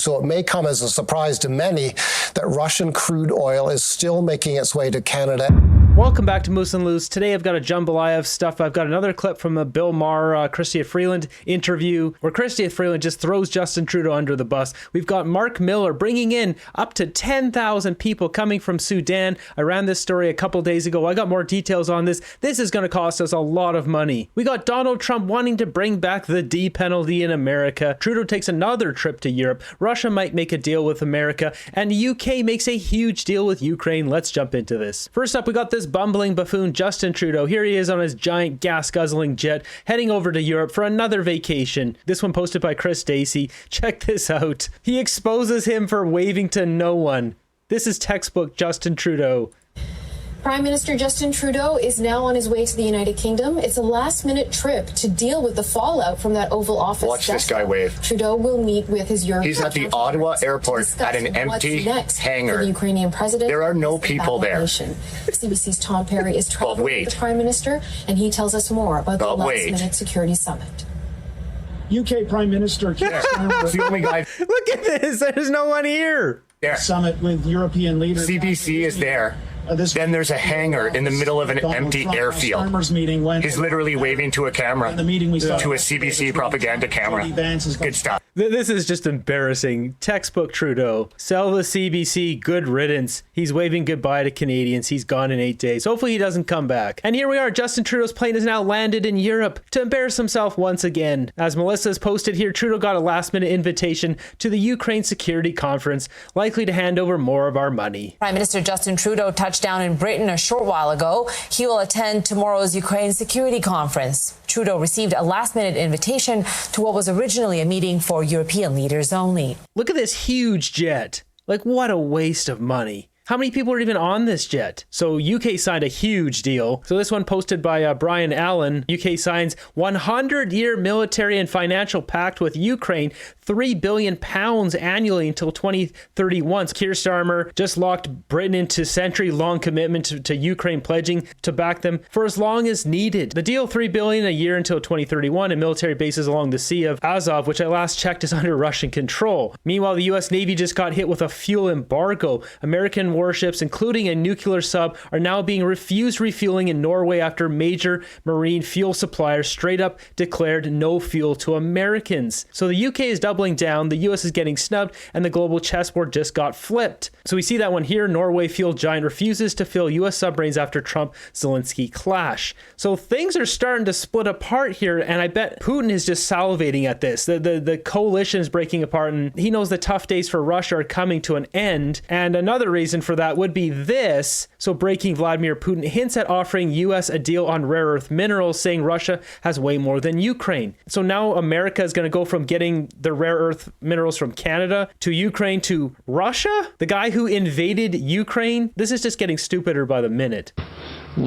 So it may come as a surprise to many that Russian crude oil is still making its way to Canada. Welcome back to Moose and Loose. Today I've got a jambalaya of stuff. I've got another clip from a Bill Maher, Chrystia Freeland interview where Chrystia Freeland just throws Justin Trudeau under the bus. We've got Marc Miller bringing in up to 10,000 people coming from Sudan. I ran this story a couple days ago. I got more details on this. This is going to cost us a lot of money. We got Donald Trump wanting to bring back the D penalty in America. Trudeau takes another trip to Europe. Russia might make a deal with America. And the UK makes a huge deal with Ukraine. Let's jump into this. First up, we got this bumbling buffoon Justin Trudeau. Here he is on his giant gas-guzzling jet heading over to Europe for another vacation. This one posted by Chris Stacey. Check this out. He exposes him for waving to no one. This is textbook Justin Trudeau. Prime Minister Justin Trudeau is now on his way to the United Kingdom. It's a last-minute trip to deal with the fallout from that Oval Office. Watch this guy wave. Trudeau will meet with his European. He's at the Ottawa airport at an empty hangar. For the Ukrainian president. There are no people there. CBC's Tom Perry is traveling with the Prime Minister, and he tells us more about the last-minute security summit. UK Prime Minister Keir Starmer. It's the only guy. Look at this. There's no one here. There. Summit with European leaders. CBC is there. Then there's a hangar in the middle of an empty airfield. He's literally waving to a camera, to a CBC propaganda camera. Good stuff. This is just embarrassing. Textbook Trudeau. Sell the CBC, good riddance. He's waving goodbye to Canadians. He's gone in 8 days. Hopefully he doesn't come back. And here we are. Justin Trudeau's plane has now landed in Europe to embarrass himself once again. As Melissa's posted here, Trudeau got a last-minute invitation to the Ukraine Security Conference, likely to hand over more of our money. Prime Minister Justin Trudeau touched down in Britain a short while ago. He will attend tomorrow's Ukraine Security Conference. Trudeau received a last-minute invitation to what was originally a meeting for European leaders only. Look at this huge jet. Like, what a waste of money. How many people are even on this jet? So UK signed a huge deal. So this one posted by Brian Allen. UK signs 100-year military and financial pact with Ukraine, £3 billion annually until 2031. Keir Starmer just locked Britain into century-long commitment to Ukraine, pledging to back them for as long as needed. The deal, $3 billion a year until 2031, and military bases along the Sea of Azov, which I last checked is under Russian control. Meanwhile, the US Navy just got hit with a fuel embargo. American warships, including a nuclear sub, are now being refused refueling in Norway after major marine fuel suppliers straight up declared no fuel to Americans. So the UK is doubling down, the US is getting snubbed, and the global chessboard just got flipped. So we see that one here. Norway fuel giant refuses to fill US submarines after Trump-Zelensky clash. So things are starting to split apart here, and I bet Putin is just salivating at this. The coalition is breaking apart, and he knows the tough days for Russia are coming to an end. And another reason for that would be this. So breaking Vladimir Putin hints at offering US a deal on rare earth minerals, saying Russia has way more than Ukraine. So now America is going to go from getting the rare earth minerals from Canada to Ukraine to Russia? The guy who invaded Ukraine? This is just getting stupider by the minute. He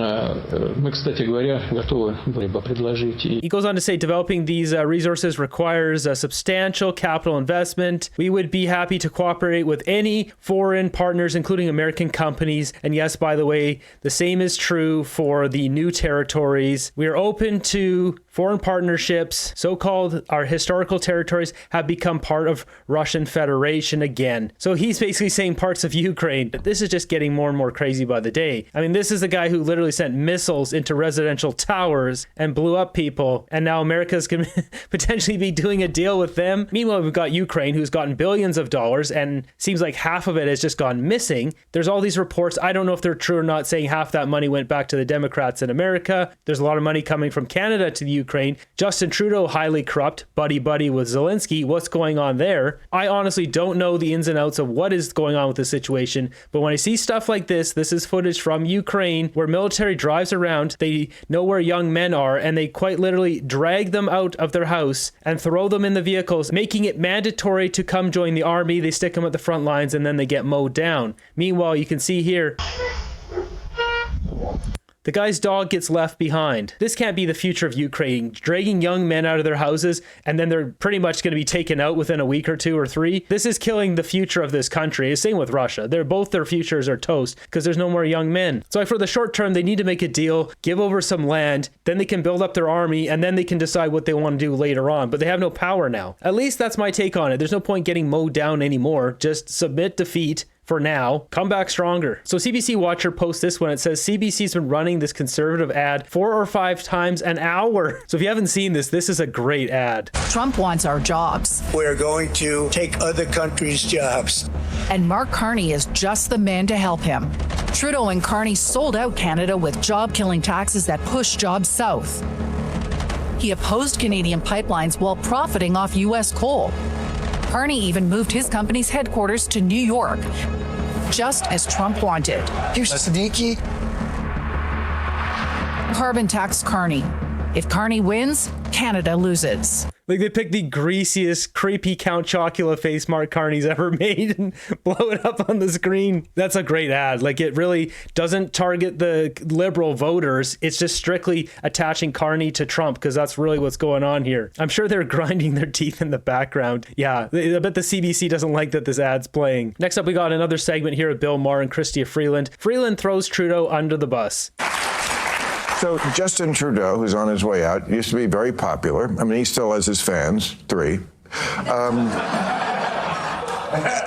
goes on to say developing these resources requires a substantial capital investment. We would be happy to cooperate with any foreign partners, including American companies. And yes, by the way, the same is true for the new territories. We are open to foreign partnerships. So-called our historical territories have become part of Russian Federation again. So he's basically saying parts of Ukraine. This is just getting more and more crazy by the day. I mean, this is the guy who literally sent missiles into residential towers and blew up people, and now America's going to potentially be doing a deal with them. Meanwhile, we've got Ukraine, who's gotten billions of dollars, and seems like half of it has just gone missing. There's all these reports, I don't know if they're true or not, saying half that money went back to the Democrats in America. There's a lot of money coming from Canada to the Ukraine. Justin Trudeau, highly corrupt, buddy-buddy with Zelensky. What's going on there? I honestly don't know the ins and outs of what is going on with the situation, but when I see stuff like this is footage from Ukraine where military drives around, they know where young men are, and they quite literally drag them out of their house and throw them in the vehicles, making it mandatory to come join the army. They stick them at the front lines and then they get mowed down. Meanwhile, you can see here The guy's dog gets left behind. This can't be the future of Ukraine, dragging young men out of their houses, and then they're pretty much going to be taken out within a week or 2 or 3. This is killing the future of this country. Same with Russia. Both their futures are toast because there's no more young men. So for the short term, they need to make a deal, give over some land, then they can build up their army, and then they can decide what they want to do later on. But they have no power now. At least that's my take on it. There's no point getting mowed down anymore. Just submit defeat for now, come back stronger. So CBC Watcher posts this one. It says CBC's been running this conservative ad 4 or 5 times an hour. So if you haven't seen this, this is a great ad. Trump wants our jobs. We're going to take other countries' jobs. And Marc Carney is just the man to help him. Trudeau and Carney sold out Canada with job-killing taxes that push jobs south. He opposed Canadian pipelines while profiting off U.S. coal. Carney even moved his company's headquarters to New York, just as Trump wanted. You're sneaky. Carbon tax Carney. If Carney wins, Canada loses. Like they picked the greasiest, creepy Count Chocula face Marc Carney's ever made and blow it up on the screen. That's a great ad. Like it really doesn't target the liberal voters. It's just strictly attaching Carney to Trump because that's really what's going on here. I'm sure they're grinding their teeth in the background. Yeah, I bet the CBC doesn't like that this ad's playing. Next up, we got another segment here with Bill Maher and Chrystia Freeland. Freeland throws Trudeau under the bus. So Justin Trudeau, who's on his way out, used to be very popular. I mean, he still has his fans, 3.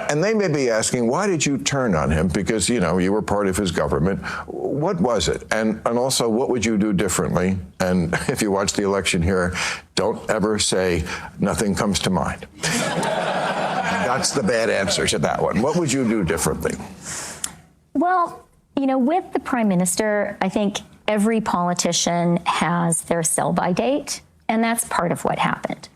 And they may be asking, why did you turn on him? Because, you know, you were part of his government. What was it? And also, what would you do differently? And if you watch the election here, don't ever say, nothing comes to mind. That's the bad answer to that one. What would you do differently? Well, you know, with the Prime Minister, I think every politician has their sell-by date, and that's part of what happened.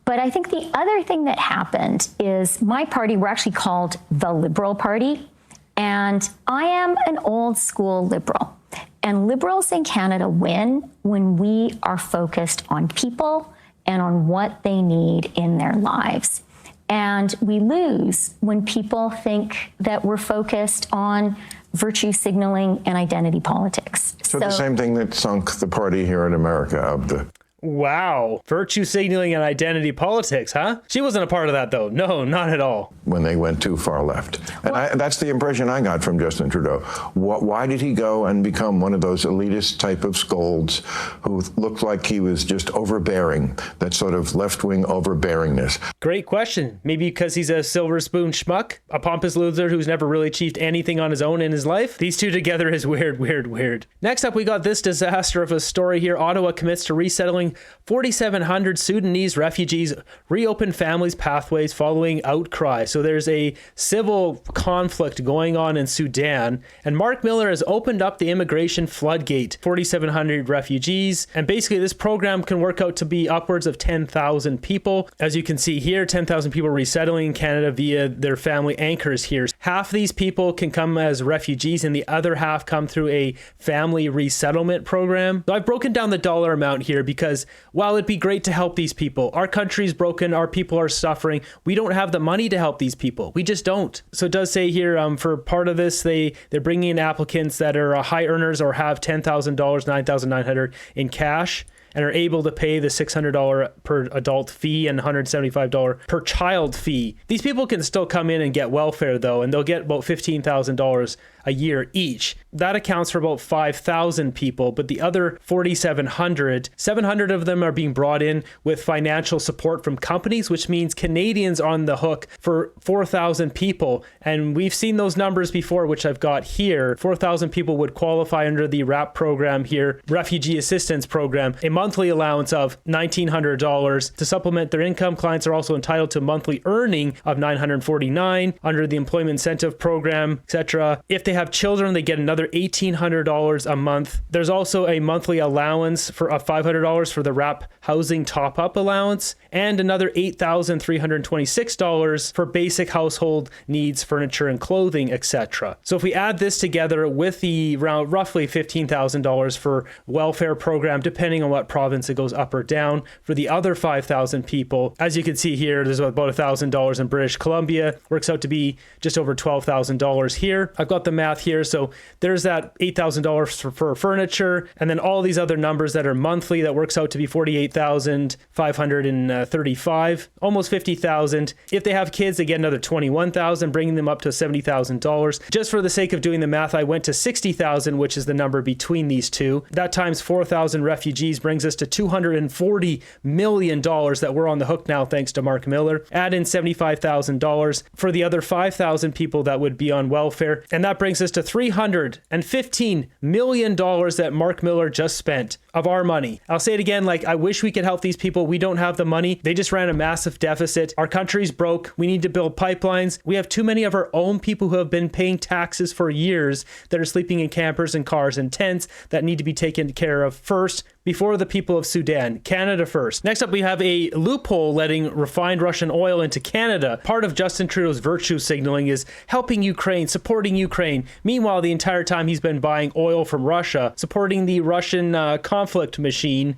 But I think the other thing that happened is my party, we're actually called the Liberal Party, and I am an old school Liberal. And Liberals in Canada win when we are focused on people and on what they need in their lives. And we lose when people think that we're focused on virtue signaling and identity politics. So the same thing that sunk the party here in America of the... Wow. Virtue signaling and identity politics, huh? She wasn't a part of that, though. No, not at all. When they went too far left. And that's the impression I got from Justin Trudeau. Why did he go and become one of those elitist type of scolds who looked like he was just overbearing, that sort of left-wing overbearingness? Great question. Maybe because he's a silver spoon schmuck, a pompous loser who's never really achieved anything on his own in his life. These two together is weird, weird, weird. Next up, we got this disaster of a story here. Ottawa commits to resettling 4,700 Sudanese refugees, reopen families' pathways following outcry. So there's a civil conflict going on in Sudan, and Marc Miller has opened up the immigration floodgate, 4,700 refugees, and basically this program can work out to be upwards of 10,000 people. As you can see here, 10,000 people resettling in Canada via their family anchors here. Half these people can come as refugees, and the other half come through a family resettlement program. So I've broken down the dollar amount here because while it'd be great to help these people, our country's broken, our people are suffering, we don't have the money to help these people. We just don't. So it does say here, for part of this, they're bringing in applicants that are high earners or have $10,000, $9,900 in cash, and are able to pay the $600 per adult fee and $175 per child fee. These people can still come in and get welfare, though, and they'll get about $15,000 a year each. That accounts for about 5,000 people, but the other 4,700, 700 of them are being brought in with financial support from companies, which means Canadians are on the hook for 4,000 people. And we've seen those numbers before, which I've got here. 4,000 people would qualify under the RAP program here, Refugee Assistance Program, a monthly allowance of $1,900 to supplement their income. Clients are also entitled to monthly earning of $949 under the Employment Incentive Program, etc. If they have children, they get another $1,800 a month. There's also a monthly allowance for $500 for the RAP housing top-up allowance, and another $8,326 for basic household needs, furniture and clothing, etc. So if we add this together with the around roughly $15,000 for welfare program, depending on what what province it goes up or down. For the other 5,000 people, as you can see here, there's about $1,000 in British Columbia. Works out to be just over $12,000 here. I've got the math here. So there's that $8,000 for furniture, and then all these other numbers that are monthly, that works out to be $48,535, almost $50,000. If they have kids, they get another $21,000, bringing them up to $70,000. Just for the sake of doing the math, I went to $60,000, which is the number between these two. That times 4,000 refugees brings us to $240 million that we're on the hook now, thanks to Marc Miller. Add in $75,000 for the other 5,000 people that would be on welfare, and that brings us to $315 million that Marc Miller just spent of our money. I'll say it again, like, I wish we could help these people. We don't have the money. They just ran a massive deficit. Our country's broke. We need to build pipelines. We have too many of our own people who have been paying taxes for years that are sleeping in campers and cars and tents that need to be taken care of first before the people of Sudan. Canada first. Next up, we have a loophole letting refined Russian oil into Canada. Part of Justin Trudeau's virtue signaling is helping Ukraine, supporting Ukraine. Meanwhile, the entire time he's been buying oil from Russia, supporting the Russian conflict machine.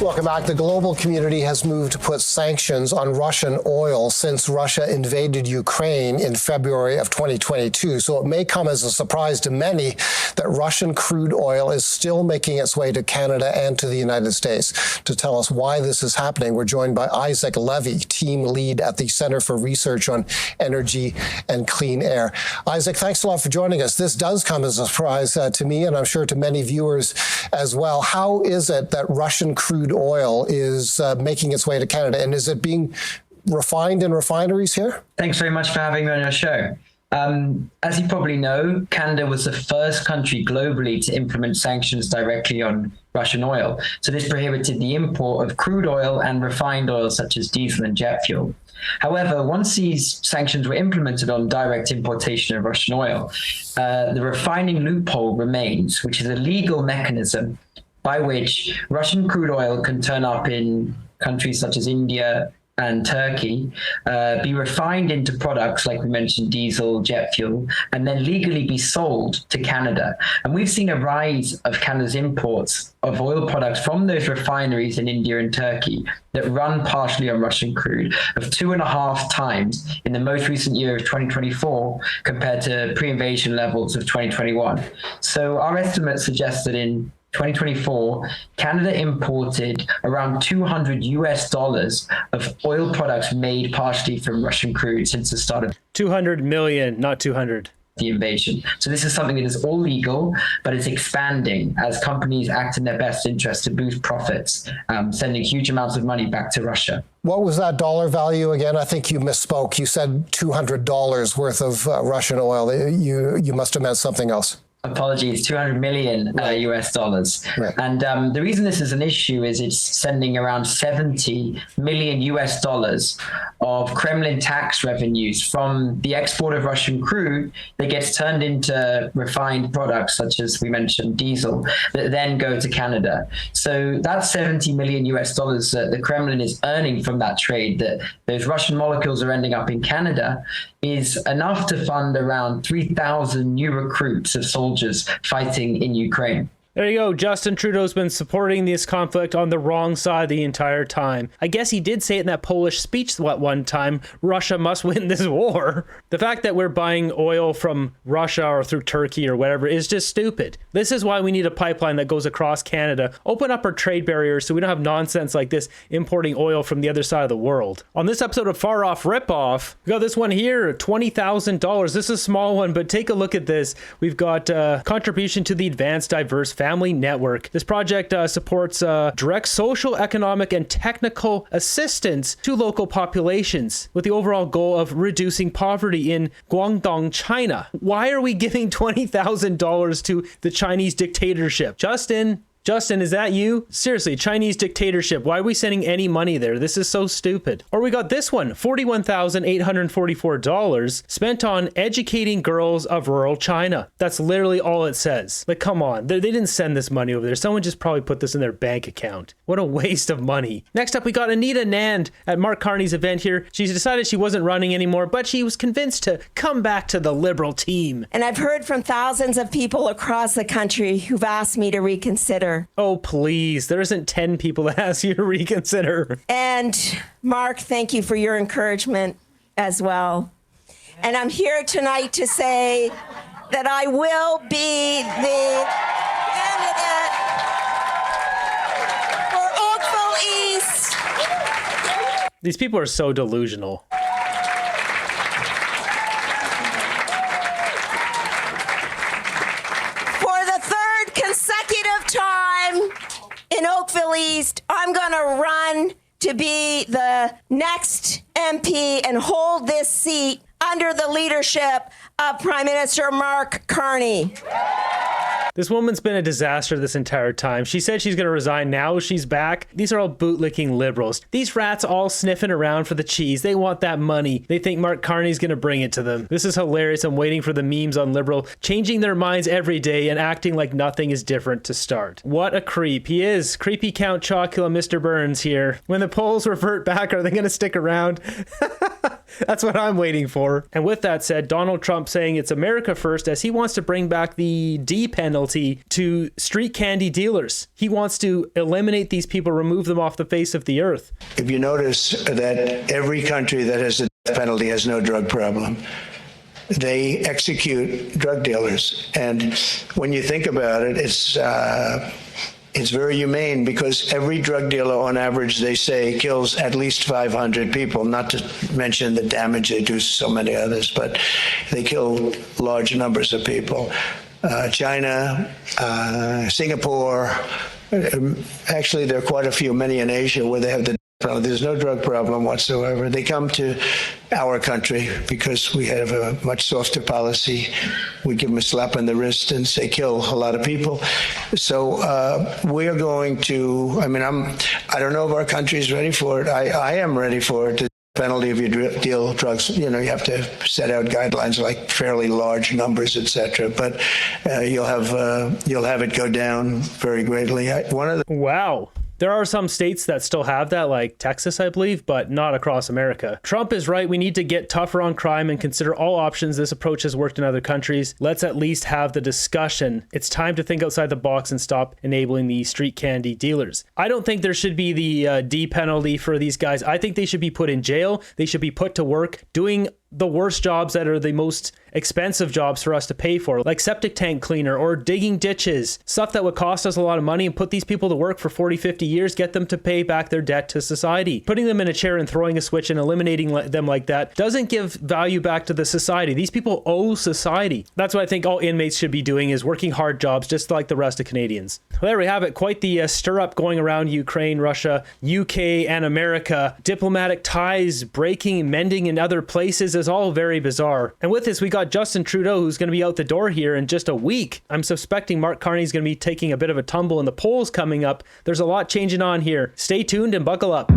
Welcome back. The global community has moved to put sanctions on Russian oil since Russia invaded Ukraine in February of 2022. So it may come as a surprise to many that Russian crude oil is still making its way to Canada and to the United States. To tell us why this is happening, we're joined by Isaac Levy, team lead at the Center for Research on Energy and Clean Air. Isaac, thanks a lot for joining us. This does come as a surprise to me, and I'm sure to many viewers as well. How is it that Russian crude oil is making its way to Canada, and is it being refined in refineries here? Thanks very much for having me on your show. As you probably know, Canada was the first country globally to implement sanctions directly on Russian oil. So this prohibited the import of crude oil and refined oil such as diesel and jet fuel. However, once these sanctions were implemented on direct importation of Russian oil, the refining loophole remains, which is a legal mechanism by which Russian crude oil can turn up in countries such as India and Turkey, be refined into products like we mentioned, diesel, jet fuel, and then legally be sold to Canada. And we've seen a rise of Canada's imports of oil products from those refineries in India and Turkey that run partially on Russian crude of 2.5 times in the most recent year of 2024 compared to pre-invasion levels of 2021. So our estimates suggest that in 2024, Canada imported around $200 of oil products made partially from Russian crude since the start of 200 million, not 200. The invasion. So this is something that is all legal, but it's expanding as companies act in their best interest to boost profits, sending huge amounts of money back to Russia. What was that dollar value again? I think you misspoke. You said $200 worth of Russian oil. You must have meant something else. Apologies, 200 million US dollars. Right. And the reason this is an issue is it's sending around 70 million US dollars of Kremlin tax revenues from the export of Russian crude that gets turned into refined products, such as we mentioned, diesel, that then go to Canada. So that's 70 million US dollars that the Kremlin is earning from that trade, that those Russian molecules are ending up in Canada, is enough to fund around 3,000 new recruits of soldiers fighting in Ukraine. There you go. Justin Trudeau's been supporting this conflict on the wrong side the entire time. I guess he did say it in that Polish speech one time, Russia must win this war. The fact that we're buying oil from Russia or through Turkey or whatever is just stupid. This is why we need a pipeline that goes across Canada. Open up our trade barriers so we don't have nonsense like this importing oil from the other side of the world. On this episode of Far Off Ripoff, we got this one here, $20,000. This is a small one, but take a look at this. We've got contribution to the Advanced Diverse Family Network. This project supports direct social, economic, and technical assistance to local populations with the overall goal of reducing poverty in Guangdong, China. Why are we giving $20,000 to the Chinese dictatorship? Justin, is that you? Seriously, Chinese dictatorship. Why are we sending any money there? This is so stupid. Or we got this one, $41,844 spent on educating girls of rural China. That's literally all it says. Like, come on. They didn't send this money over there. Someone just probably put this in their bank account. What a waste of money. Next up, we got Anita Nand at Marc Carney's event here. She's decided she wasn't running anymore, but she was convinced to come back to the Liberal team. And I've heard from thousands of people across the country who've asked me to reconsider. reconsider. Oh, please. There isn't 10 people that ask you to reconsider. And Marc, thank you for your encouragement as well. And I'm here tonight to say that I will be the candidate for Oakville East. These people are so delusional. For the third consecutive time in Oakville East, I'm going to run to be the next MP and hold this seat under the leadership of Prime Minister Mark Carney. This woman's been a disaster this entire time. She said she's going to resign. Now she's back. These are all bootlicking liberals. These rats all sniffing around for the cheese. They want that money. They think Mark Carney's going to bring it to them. This is hilarious. I'm waiting for the memes on liberal changing their minds every day and acting like nothing is different to start. What a creep. He is. Creepy Count Chocula Mr. Burns here. When the polls revert back, are they going to stick around? That's what I'm waiting for. And with that said, Donald Trump saying it's America first as he wants to bring back the D penalty to street candy dealers. He wants to eliminate these people, remove them off the face of the earth. If you notice that every country that has a death penalty has no drug problem, they execute drug dealers. And when you think about it, it's very humane because every drug dealer on average, they say, kills at least 500 people, not to mention the damage they do to so many others, but they kill large numbers of people. China, Singapore, actually there are quite a few, many in Asia where they have the problem. There's no drug problem whatsoever. They come to our country because we have a much softer policy. We give them a slap on the wrist and say kill a lot of people. So we're going to, I don't know if our country is ready for it. I am ready for it. The penalty if you deal drugs, you have to set out guidelines like fairly large numbers, etc. But you'll have it go down very greatly. Wow. There are some states that still have that, like Texas, I believe, but not across America. Trump is right. We need to get tougher on crime and consider all options. This approach has worked in other countries. Let's at least have the discussion. It's time to think outside the box and stop enabling the street candy dealers. I don't think there should be the D penalty for these guys. I think they should be put in jail. They should be put to work doing the worst jobs that are the most expensive jobs for us to pay for, like septic tank cleaner or digging ditches, stuff that would cost us a lot of money, and put these people to work for 40, 50 years, get them to pay back their debt to society. Putting them in a chair and throwing a switch and eliminating them like that doesn't give value back to the society. These people owe society. That's what I think all inmates should be doing, is working hard jobs just like the rest of Canadians. Well, there we have it. Quite the stir-up going around Ukraine, Russia, UK, and America. Diplomatic ties breaking, mending in other places is all very bizarre. And with this, we got Justin Trudeau, who's going to be out the door here in just a week. I'm suspecting Mark Carney's going to be taking a bit of a tumble in the polls coming up. There's a lot changing on here. Stay tuned and buckle up.